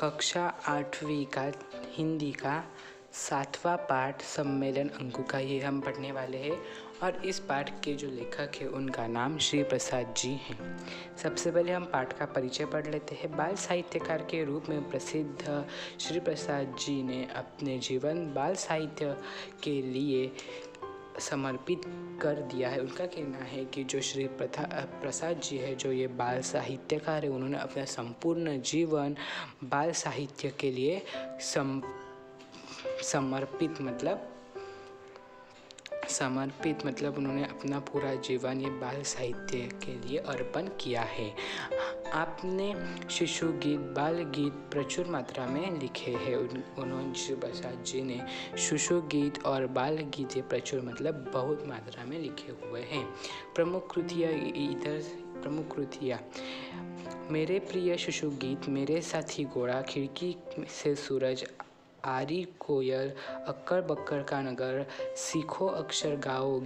कक्षा 8वीं का हिंदी का 7वां पाठ सम्मेलन अंगों का ये हम पढ़ने वाले हैं। और इस पाठ के जो लेखक हैं उनका नाम श्री प्रसाद जी हैं। सबसे पहले हम पाठ का परिचय पढ़ लेते हैं। बाल साहित्यकार के रूप में प्रसिद्ध श्री प्रसाद जी ने अपने जीवन बाल साहित्य के लिए समर्पित कर दिया है। उनका कहना है कि जो श्री प्रसाद जी है, जो ये बाल साहित्यकार है, उन्होंने अपना संपूर्ण जीवन बाल साहित्य के लिए समर्पित मतलब उन्होंने अपना पूरा जीवन ये बाल साहित्य के लिए अर्पण किया है। आपने शिशु गीत, बाल गीत प्रचुर मात्रा में लिखे हैं। उन्होंने श्री प्रसाद जी ने शिशु गीत और बाल गीत प्रचुर मतलब बहुत मात्रा में लिखे हुए हैं। प्रमुख कृतियाँ मेरे प्रिय शिशु गीत, मेरे साथी घोड़ा, खिड़की से सूरज, आरी कोयल, अक्कर बक्कर का नगर, सीखो अक्षर, गाओ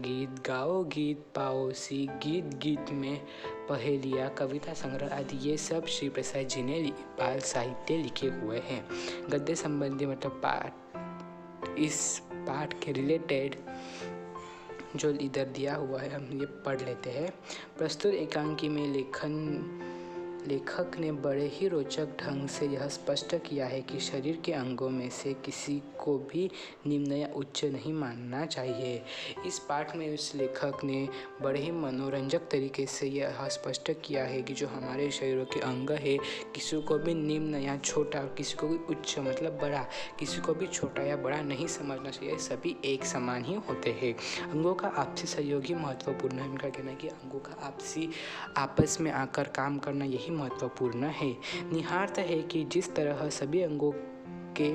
गीत, पाओ सी, गीत गीत में पहेलियाँ, कविता संग्रह आदि ये सब श्री प्रसाद जी ने बाल साहित्य लिखे हुए हैं। गद्य संबंधी मतलब पाठ, इस पाठ के रिलेटेड जो इधर दिया हुआ है हम ये पढ़ लेते हैं। प्रस्तुत एकांकी में लेखक ने बड़े ही रोचक ढंग से यह स्पष्ट किया है कि शरीर के अंगों में से किसी को भी निम्न या उच्च नहीं मानना चाहिए। इस पाठ में उस लेखक ने बड़े ही मनोरंजक तरीके से यह स्पष्ट किया है कि जो हमारे शरीरों के अंग है, किसी को भी निम्न या छोटा, किसी को भी उच्च मतलब बड़ा, किसी को भी छोटा या बड़ा नहीं समझना चाहिए। सभी एक समान ही होते हैं। अंगों का आपसी सहयोग ही महत्वपूर्ण है। उनका कहना है कि अंगों का आपस में आकर काम करना यही महत्वपूर्ण है। निहार्थ है कि जिस तरह सभी अंगों के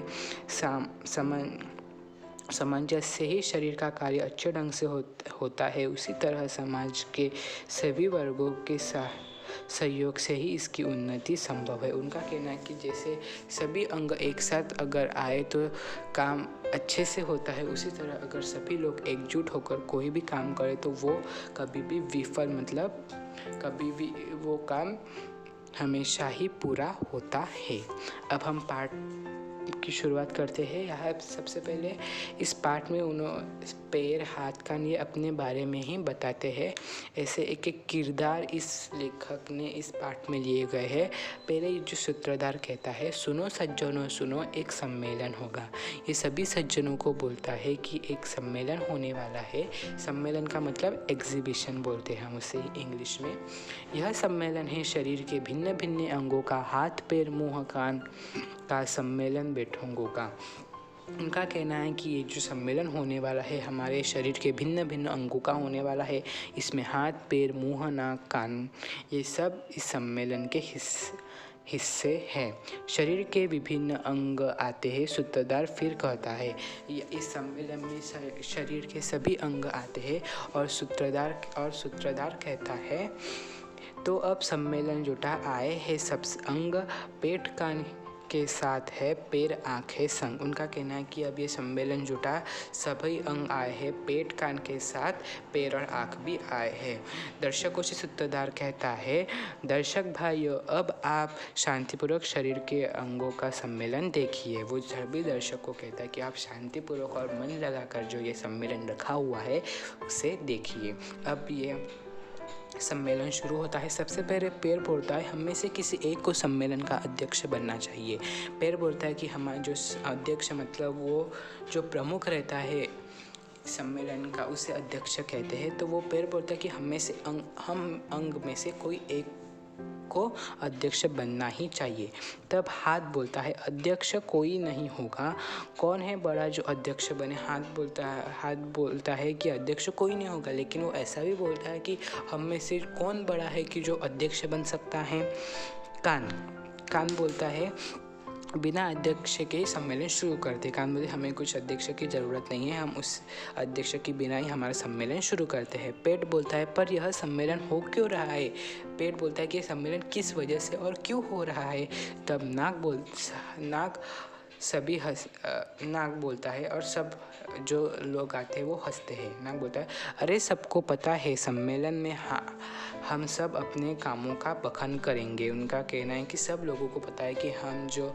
सामंजस्य से ही शरीर का कार्य अच्छे ढंग से होता है, उसी तरह समाज के सभी वर्गों के सहयोग से ही इसकी उन्नति संभव है। उनका कहना है कि जैसे सभी अंग एक साथ अगर आए तो काम अच्छे से होता है, उसी तरह अगर सभी लोग एकजुट होकर कोई भी काम करे तो वो कभी भी विफल मतलब कभी भी वो काम हमेशा ही पूरा होता है। अब हम पाठ की शुरुआत करते हैं। यहाँ सबसे पहले इस पाठ में उन्होंने पैर, हाथ, कान ये अपने बारे में ही बताते हैं। ऐसे एक एक किरदार इस लेखक ने इस पाठ में लिए गए हैं। पहले जो सूत्रधार कहता है, सुनो सज्जनों सुनो, एक सम्मेलन होगा। ये सभी सज्जनों को बोलता है कि एक सम्मेलन होने वाला है। सम्मेलन का मतलब एग्जीबिशन बोलते हैं हम उसे इंग्लिश में। यह सम्मेलन है शरीर के भिन्न भिन्न अंगों का, हाथ, पैर, मुँह, कान का सम्मेलन बैठोंगों का। उनका कहना है कि ये जो सम्मेलन होने वाला है हमारे शरीर के भिन्न भिन्न अंगों का होने वाला है। इसमें हाथ, पैर, मुँह, नाक, कान ये सब इस सम्मेलन के हिस्से हैं। शरीर के विभिन्न अंग आते हैं। सूत्रधार फिर कहता है इस सम्मेलन में शरीर के सभी अंग आते हैं और सूत्रधार कहता है तो अब सम्मेलन जुटा आए हैं सब अंग, पेट कान के साथ है, पैर आँखें संग। उनका कहना है कि अब ये सम्मेलन जुटा, सभी अंग आए हैं, पेट कान के साथ पैर और आँख भी आए हैं। दर्शकों से सूत्रधार कहता है, दर्शक भाइयों अब आप शांतिपूर्वक शरीर के अंगों का सम्मेलन देखिए। वो सभी दर्शकों को कहता है कि आप शांतिपूर्वक और मन लगाकर जो ये सम्मेलन रखा हुआ है उसे देखिए। अब ये सम्मेलन शुरू होता है। सबसे पहले पैर बोलता है, हम में से किसी एक को सम्मेलन का अध्यक्ष बनना चाहिए। पैर बोलता है कि हमारा जो अध्यक्ष मतलब वो जो प्रमुख रहता है सम्मेलन का उसे अध्यक्ष कहते हैं। तो वो पैर बोलता है कि हम अंग में से कोई एक को अध्यक्ष बनना ही चाहिए। तब हाथ बोलता है, अध्यक्ष कोई नहीं होगा, कौन है बड़ा जो अध्यक्ष बने। हाथ बोलता है कि अध्यक्ष कोई नहीं होगा, लेकिन वो ऐसा भी बोलता है कि हम में से कौन बड़ा है कि जो अध्यक्ष बन सकता है। कान बोलता है बिना अध्यक्ष के ही सम्मेलन शुरू करते। कान बोलते हमें कुछ अध्यक्ष की ज़रूरत नहीं है, हम उस अध्यक्ष के बिना ही हमारा सम्मेलन शुरू करते हैं। पेट बोलता है पर यह सम्मेलन हो क्यों रहा है। पेट बोलता है कि यह सम्मेलन किस वजह से और क्यों हो रहा है। तब नाक सभी नाक बोलता है और सब जो लोग आते हैं वो हंसते हैं। नाक बोलता है, अरे सबको पता है सम्मेलन में हम सब अपने कामों का बखान करेंगे। उनका कहना है कि सब लोगों को पता है कि हम जो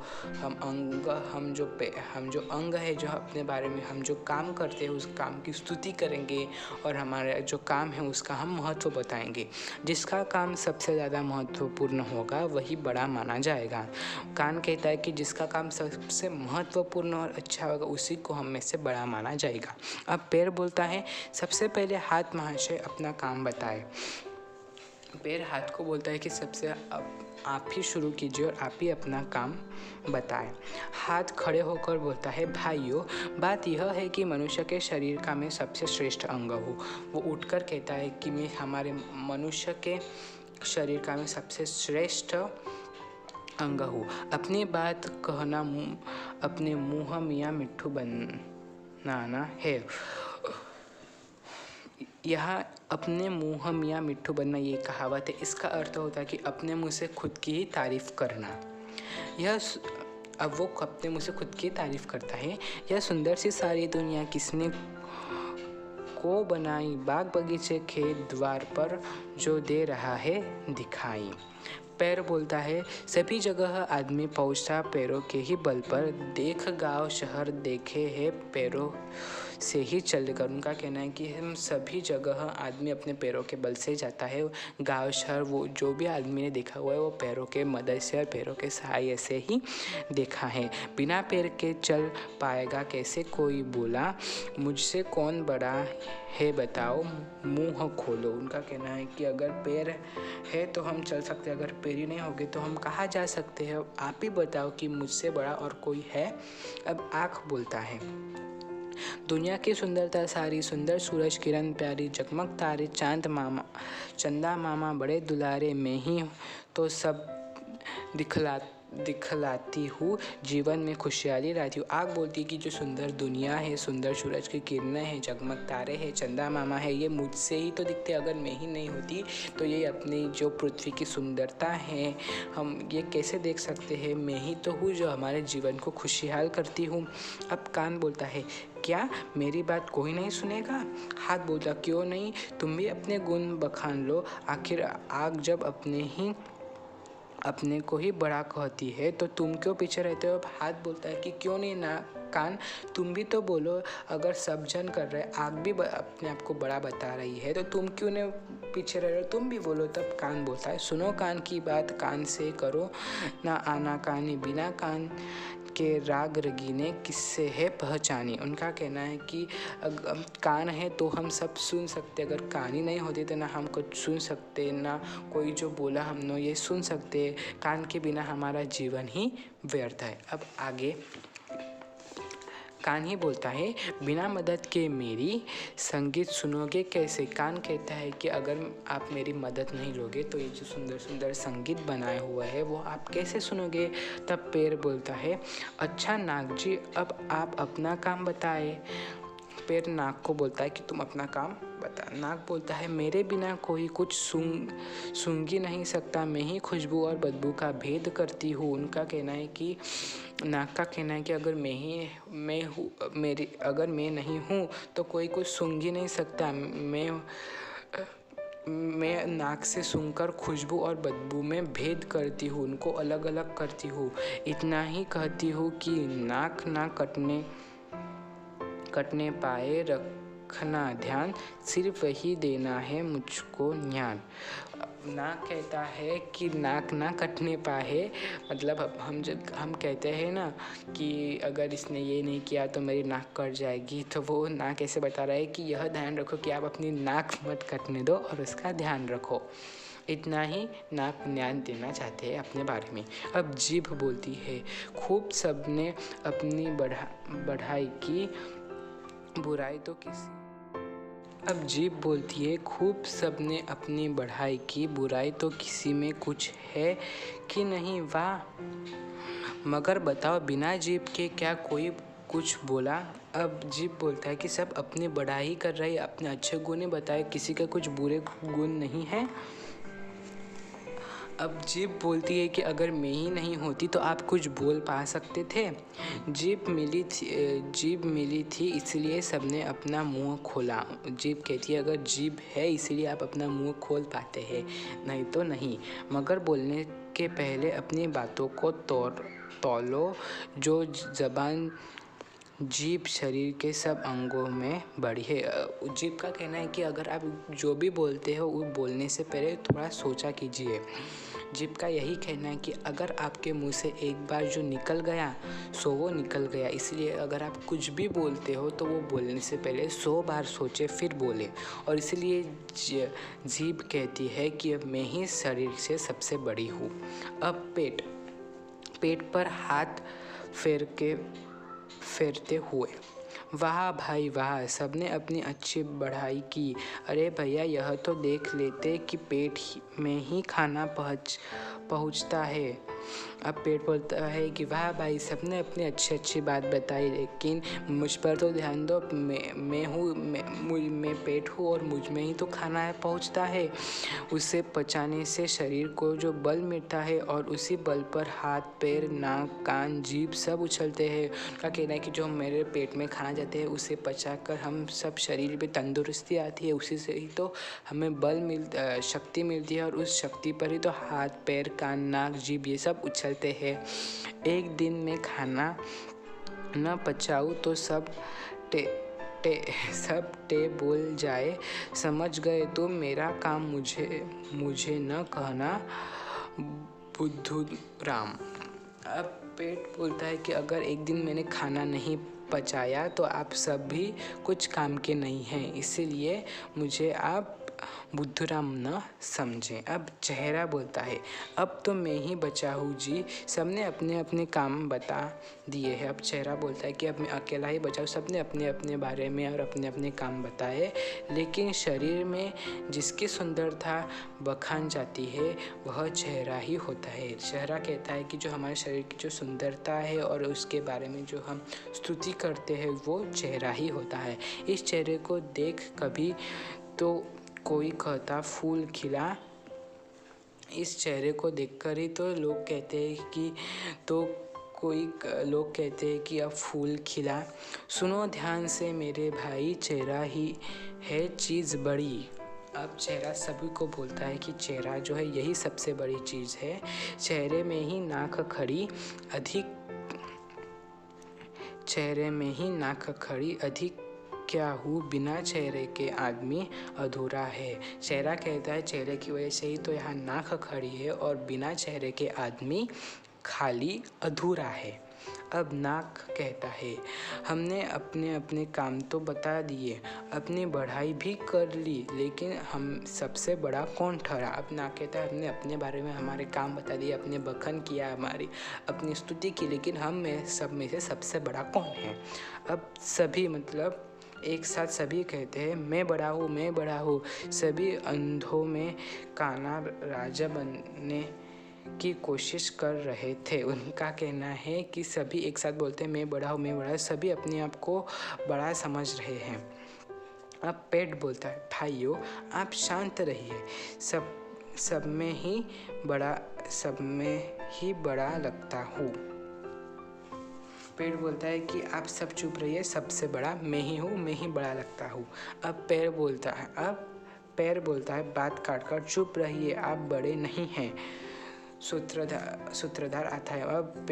अंग है, जो अपने बारे में हम जो काम करते हैं उस काम की स्तुति करेंगे और हमारा जो काम है उसका हम महत्व बताएंगे। जिसका काम सबसे ज़्यादा महत्वपूर्ण होगा वही बड़ा माना जाएगा। कान कहता है कि जिसका काम सबसे महत्वपूर्ण और अच्छा होगा उसी को हम में से बड़ा माना जाएगा। अब पैर बोलता है, सबसे पहले हाथ महाशय अपना काम बताए। पैर हाथ को बोलता है कि सबसे आप ही शुरू कीजिए और आप ही अपना काम बताएं। हाथ खड़े होकर बोलता है, भाइयों बात यह है कि मनुष्य के शरीर का मैं सबसे श्रेष्ठ अंग हूँ। वो उठकर कहता है कि मैं हमारे मनुष्य के शरीर का मैं सबसे श्रेष्ठ अंग हूँ। अपनी बात कहना अपने मुँह मियाँ मिट्ठू बनाना है। यहाँ अपने मुँह मियाँ मिट्ठू बनना ये कहावत है। इसका अर्थ होता है कि अपने मुँह से खुद की ही तारीफ करना। अब वो अपने मुँह से खुद की तारीफ करता है। यह सुंदर सी सारी दुनिया किसने को बनाई, बाग बगीचे खेत द्वार पर जो दे रहा है दिखाई। पैर बोलता है, सभी जगह आदमी पहुंचता पैरों के ही बल पर। देख गांव शहर देखे है पैरों से ही चलकर। उनका कहना है कि हम सभी जगह आदमी अपने पैरों के बल से जाता है। गांव शहर वो जो भी आदमी ने देखा हुआ है वो पैरों के मदद से और पैरों के सहाय से ही देखा है। बिना पैर के चल पाएगा कैसे, कोई बोला मुझसे कौन बड़ा है बताओ, मुंह खोलो। उनका कहना है कि अगर पैर है तो हम चल सकते हैं, अगर पैर ही नहीं होगे तो हम कहाँ जा सकते हैं। आप ही बताओ कि मुझसे बड़ा और कोई है। अब आँख बोलता है, दुनिया की सुंदरता सारी, सुंदर सूरज किरण प्यारी, जगमग तारे चांद मामा चंदा मामा बड़े दुलारे, मैं ही तो सब दिखलाती हूँ, जीवन में खुशहाली लाती हूँ। आग बोलती है कि जो सुंदर दुनिया है, सुंदर सूरज की किरणें हैं, जगमग तारे हैं, चंदा मामा है, ये मुझसे ही तो दिखते। अगर मैं ही नहीं होती तो ये अपनी जो पृथ्वी की सुंदरता है हम ये कैसे देख सकते हैं। मैं ही तो हूँ जो हमारे जीवन को खुशहाल करती हूँ। अब कान बोलता है, क्या मेरी बात कोई नहीं सुनेगा। हाथ बोलता, क्यों नहीं, तुम भी अपने गुण बखान लो। आखिर आग जब अपने को ही बड़ा कहती है तो तुम क्यों पीछे रहते हो। अब हाथ बोलता है कि क्यों नहीं ना कान, तुम भी तो बोलो। अगर सब जन कर रहे, आग भी अपने आप को बड़ा बता रही है तो तुम क्यों नहीं पीछे रह रहे हो, तुम भी बोलो। तब कान बोलता है, सुनो कान की बात कान से करो ना आना कानी, बिना कान के राग रगीने किससे है पहचानी। उनका कहना है कि कान है तो हम सब सुन सकते, अगर कान ही नहीं होती तो ना हम कुछ सुन सकते, ना कोई जो बोला हम ये सुन सकते। कान के बिना हमारा जीवन ही व्यर्थ है। अब आगे कान ही बोलता है, बिना मदद के मेरी संगीत सुनोगे कैसे। कान कहता है कि अगर आप मेरी मदद नहीं लोगे तो ये जो सुंदर सुंदर संगीत बनाया हुआ है वो आप कैसे सुनोगे। तब पैर बोलता है, अच्छा नाक जी अब आप अपना काम बताए। पैर नाक को बोलता है कि तुम अपना काम बता। नाक बोलता है, मेरे बिना कोई कुछ सूंघ ही नहीं सकता, मैं ही खुशबू और बदबू का भेद करती हूँ। उनका कहना है कि नाक का कहना है कि अगर अगर मैं नहीं हूँ तो कोई कुछ सूंघ ही नहीं सकता। मैं नाक से सूंघकर खुशबू और बदबू में भेद करती हूँ, उनको अलग अलग करती हूँ। इतना ही कहती हूँ कि नाक ना कटने पाए, रखना ध्यान, सिर्फ वही देना है मुझको ज्ञान। नाक कहता है कि नाक ना कटने पाए, मतलब हम कहते हैं ना कि अगर इसने ये नहीं किया तो मेरी नाक कट जाएगी, तो वो नाक ऐसे बता रहा है कि यह ध्यान रखो कि आप अपनी नाक मत कटने दो और उसका ध्यान रखो। इतना ही नाक ज्ञान देना चाहते हैं अपने बारे में। अब जीभ बोलती है, खूब सबने अपनी बढ़ाई की, बुराई तो किसी। अब जीभ बोलती है, खूब सबने अपनी बढ़ाई की, बुराई तो किसी में कुछ है कि नहीं। वाह, मगर बताओ बिना जीभ के क्या कोई कुछ बोला। अब जीभ बोलता है कि सब अपनी बढ़ाई कर रहे, अपने अच्छे गुण बताए, किसी के कुछ बुरे गुण नहीं है। अब जीभ बोलती है कि अगर मैं ही नहीं होती तो आप कुछ बोल पा सकते थे। जीभ मिली थी इसलिए सबने अपना मुंह खोला। जीभ कहती है अगर जीभ है इसलिए आप अपना मुंह खोल पाते हैं, नहीं तो नहीं। मगर बोलने के पहले अपनी बातों को तौलो। जो जबान जीभ शरीर के सब अंगों में बड़ी है। जीभ का कहना है कि अगर आप जो भी बोलते हो वो बोलने से पहले थोड़ा सोचा कीजिए। जीभ का यही कहना है कि अगर आपके मुंह से एक बार जो निकल गया सो वो निकल गया, इसलिए अगर आप कुछ भी बोलते हो तो वो बोलने से पहले 100 बार सोचे फिर बोले। और इसलिए जीभ कहती है कि अब मैं ही शरीर से सबसे बड़ी हूँ। अब पेट पर हाथ फेरते हुए, वाह भाई वाह, सबने अपनी अच्छी बढ़ाई की। अरे भैया यह तो देख लेते कि पेट में ही खाना पहुंचता है। अब पेट बोलता है कि वाह भाई, सबने अपनी अच्छी बात बताई, लेकिन मुझ पर तो ध्यान दो। मैं पेट हूँ और मुझ में ही तो खाना पहुँचता है। उसे पचाने से शरीर को जो बल मिलता है और उसी बल पर हाथ पैर नाक कान जीभ सब उछलते हैं। उनका कहना है कि जो मेरे पेट में खाना जाते हैं उसे पचाकर हम सब शरीर में तंदुरुस्ती आती है, उसी से ही तो हमें शक्ति मिलती है और उस शक्ति पर ही तो हाथ पैर कान नाक जीभ ये सब उछलते हैं। एक दिन में खाना न पचाऊं तो सब बोल जाए, समझ गए तो मेरा काम मुझे न कहना बुद्धूराम। अब पेट बोलता है कि अगर एक दिन मैंने खाना नहीं पचाया तो आप सब भी कुछ काम के नहीं हैं, इसीलिए मुझे आप बुद्धूराम न समझें। अब चेहरा बोलता है अब तो मैं ही बचा हूँ जी, सबने अपने अपने काम बता दिए हैं। अब चेहरा बोलता है कि अब मैं अकेला ही बचा हूँ, सबने अपने अपने बारे में और अपने अपने काम बताए, लेकिन शरीर में जिसकी सुंदरता बखान जाती है वह चेहरा ही होता है। चेहरा कहता है कि जो हमारे शरीर की जो सुंदरता है और उसके बारे में जो हम स्तुति करते हैं वो चेहरा ही होता है। इस चेहरे को देख कभी तो कोई कहता फूल खिला, इस चेहरे को देखकर ही तो लोग कहते हैं कि अब फूल खिला। सुनो ध्यान से मेरे भाई, चेहरा ही है चीज़ बड़ी। अब चेहरा सभी को बोलता है कि चेहरा जो है यही सबसे बड़ी चीज़ है। चेहरे में ही नाक खड़ी अधिक क्या हूँ, बिना चेहरे के आदमी अधूरा है। चेहरा कहता है चेहरे की वजह से ही तो यहाँ नाक खड़ी है और बिना चेहरे के आदमी खाली अधूरा है। अब नाक कहता है हमने अपने अपने काम तो बता दिए, अपनी बढ़ाई भी कर ली, लेकिन हम सबसे बड़ा कौन ठहरा। अब नाक कहता है हमने अपने बारे में हमारे काम बता दिए, अपने बखान किया, हमारी अपनी स्तुति की, लेकिन हम में सब में से सबसे बड़ा कौन है। अब सभी मतलब एक साथ सभी कहते हैं मैं बड़ा हूँ। सभी अंधों में काना राजा बनने की कोशिश कर रहे थे। उनका कहना है कि सभी एक साथ बोलते हैं मैं बड़ा हूँ, सभी अपने आप को बड़ा समझ रहे हैं। अब पेट बोलता है भाइयों आप शांत रहिए, सब में ही बड़ा लगता हूँ। पेट बोलता है कि आप सब चुप रहिए, सबसे बड़ा मैं ही हूँ, मैं ही बड़ा लगता हूँ। अब पैर बोलता है बात काटकर चुप रहिए, आप बड़े नहीं हैं। सूत्रधार आता है। अब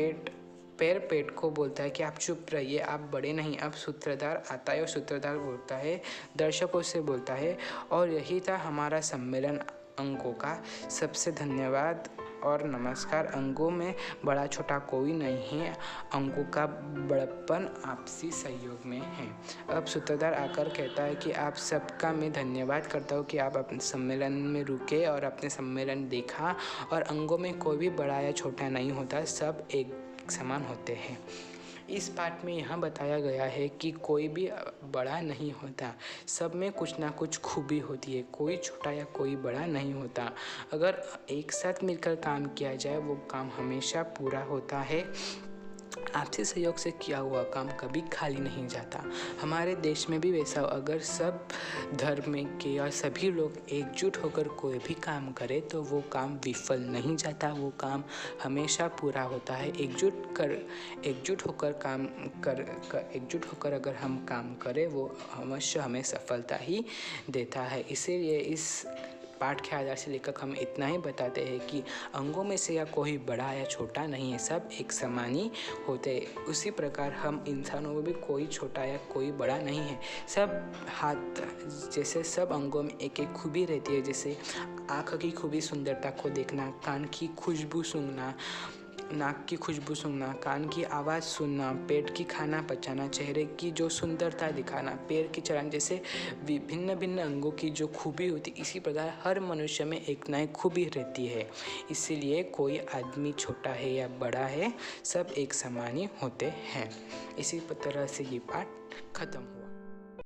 पेट को बोलता है कि आप चुप रहिए, आप बड़े नहीं। अब सूत्रधार आता है और सूत्रधार बोलता है दर्शकों से बोलता है और यही था हमारा सम्मेलन अंकों का। सबसे धन्यवाद और नमस्कार। अंकों में बड़ा छोटा कोई नहीं है, अंकों का बड़प्पन आपसी सहयोग में है। अब सूत्रधार आकर कहता है कि आप सबका मैं धन्यवाद करता हूँ कि आप अपने सम्मेलन में रुके और अपने सम्मेलन देखा, और अंगों में कोई भी बड़ा या छोटा नहीं होता, सब एक समान होते हैं। इस पाठ में यह बताया गया है कि कोई भी बड़ा नहीं होता, सब में कुछ ना कुछ खूबी होती है, कोई छोटा या कोई बड़ा नहीं होता। अगर एक साथ मिलकर काम किया जाए वो काम हमेशा पूरा होता है। आपसी सहयोग से किया हुआ काम कभी खाली नहीं जाता। हमारे देश में भी वैसा, अगर सब धर्म के या सभी लोग एकजुट होकर कोई भी काम करे तो वो काम विफल नहीं जाता, वो काम हमेशा पूरा होता है। एकजुट होकर अगर हम काम करें वो अवश्य हमें सफलता ही देता है। इसीलिए इस पाठ के आधार से लेखक हम इतना ही बताते हैं कि अंगों में से या कोई बड़ा या छोटा नहीं है, सब एक समान ही होते हैं। उसी प्रकार हम इंसानों में भी कोई छोटा या कोई बड़ा नहीं है। सब हाथ जैसे सब अंगों में एक एक खूबी रहती है, जैसे आँख की खूबी सुंदरता को देखना, कान की खुशबू सूंघना, नाक की खुशबू सूंघना, कान की आवाज़ सुनना, पेट की खाना पचाना, चेहरे की जो सुंदरता दिखाना, पैर की चलन, जैसे विभिन्न भिन्न अंगों की जो खूबी होती, इसी प्रकार हर मनुष्य में एक नई खूबी रहती है। इसीलिए कोई आदमी छोटा है या बड़ा है, सब एक समान ही होते हैं। इसी तरह से ये पाठ खत्म।